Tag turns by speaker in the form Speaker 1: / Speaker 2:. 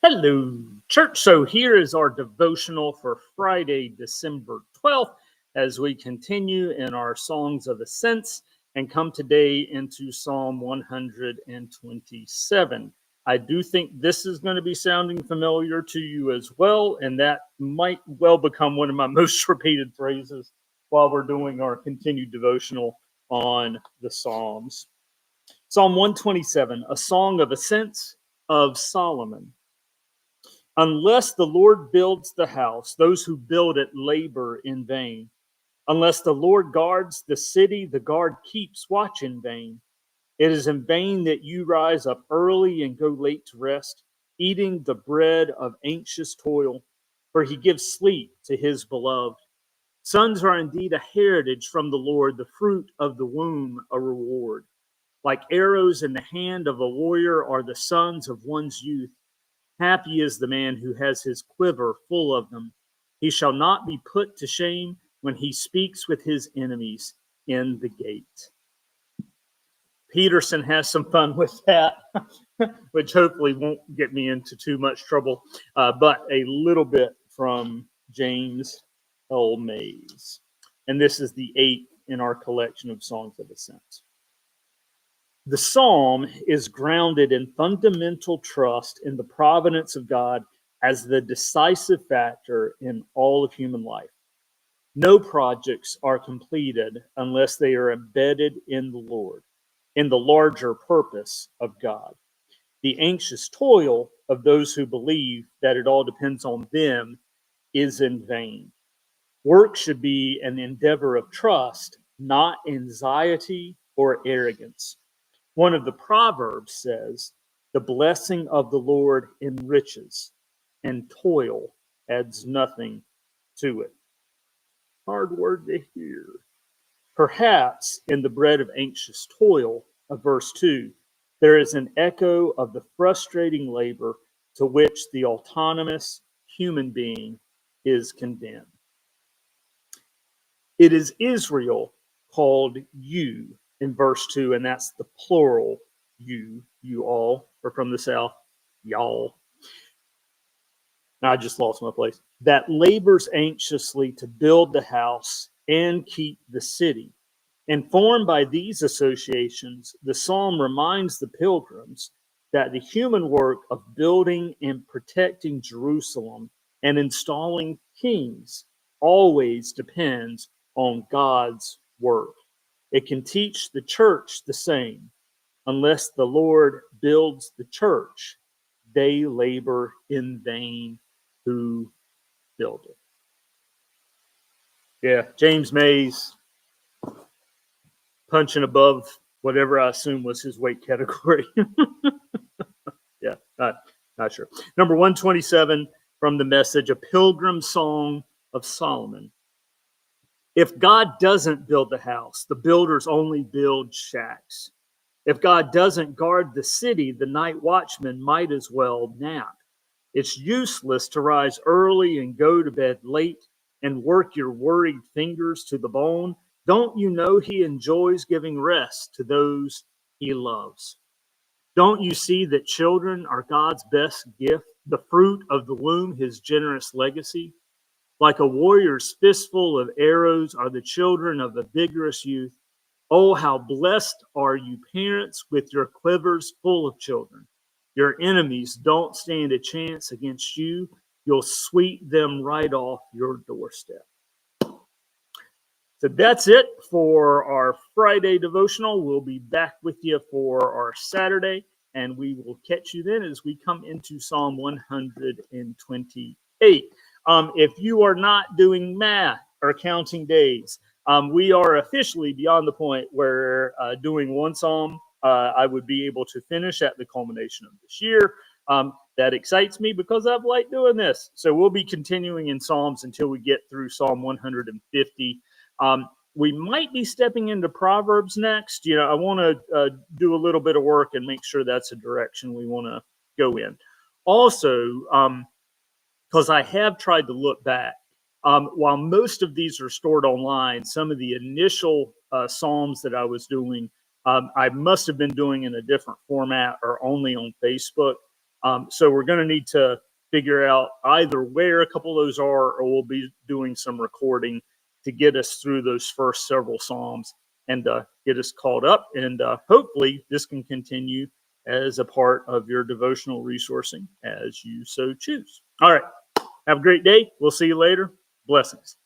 Speaker 1: Hello, church. So here is our devotional for Friday, December 12th, as we continue in our Songs of Ascents and come today into Psalm 127. I do think this is going to be sounding familiar to you as well, and that might well become one of my most repeated phrases while we're doing our continued devotional on the Psalms. Psalm 127, a song of ascents of Solomon. Unless the Lord builds the house, those who build it labor in vain. Unless the Lord guards the city, the guard keeps watch in vain. It is in vain that you rise up early and go late to rest, eating the bread of anxious toil, for he gives sleep to his beloved. Sons are indeed a heritage from the Lord, the fruit of the womb a reward. Like arrows in the hand of a warrior are the sons of one's youth. Happy is the man who has his quiver full of them. He shall not be put to shame when he speaks with his enemies in the gate. Peterson has some fun with that, which hopefully won't get me into too much trouble, but a little bit from James L. Mays. And this is the 8th in our collection of Songs of Ascent. The psalm is grounded in fundamental trust in the providence of God as the decisive factor in all of human life. No projects are completed unless they are embedded in the Lord, in the larger purpose of God. The anxious toil of those who believe that it all depends on them is in vain. Work should be an endeavor of trust, not anxiety or arrogance. One of the Proverbs says, the blessing of the Lord enriches, and toil adds nothing to it. Hard word to hear. Perhaps in the bread of anxious toil of verse 2, there is an echo of the frustrating labor to which the autonomous human being is condemned. It is Israel called you in verse 2, and that's the plural you all are from the south, y'all. Now I just lost my place. That labors anxiously to build the house and keep the city. Informed by these associations, the psalm reminds the pilgrims that the human work of building and protecting Jerusalem and installing kings always depends on God's work. It can teach the church the same. Unless the Lord builds the church, they labor in vain who build it. Yeah, James Mays punching above whatever I assume was his weight category. Yeah, not sure. Number 127 from the Message, a pilgrim song of Solomon. If God doesn't build the house, the builders only build shacks. If God doesn't guard the city, the night watchman might as well nap. It's useless to rise early and go to bed late and work your worried fingers to the bone. Don't you know he enjoys giving rest to those he loves? Don't you see that children are God's best gift, the fruit of the womb, his generous legacy? Like a warrior's fistful of arrows are the children of a vigorous youth. Oh, how blessed are you, parents, with your quivers full of children. Your enemies don't stand a chance against you. You'll sweep them right off your doorstep. So that's it for our Friday devotional. We'll be back with you for our Saturday, and we will catch you then as we come into Psalm 128. If you are not doing math or counting days, we are officially beyond the point where doing one psalm I would be able to finish at the culmination of this year. That excites me because I've liked doing this. So we'll be continuing in Psalms until we get through Psalm 150. We might be stepping into Proverbs next. I want to do a little bit of work and make sure that's a direction we want to go in. Also, because I have tried to look back, while most of these are stored online, some of the initial Psalms that I was doing, I must have been doing in a different format or only on Facebook. So we're going to need to figure out either where a couple of those are, or we'll be doing some recording to get us through those first several Psalms and get us caught up. And hopefully this can continue as a part of your devotional resourcing as you so choose. All right. Have a great day. We'll see you later. Blessings.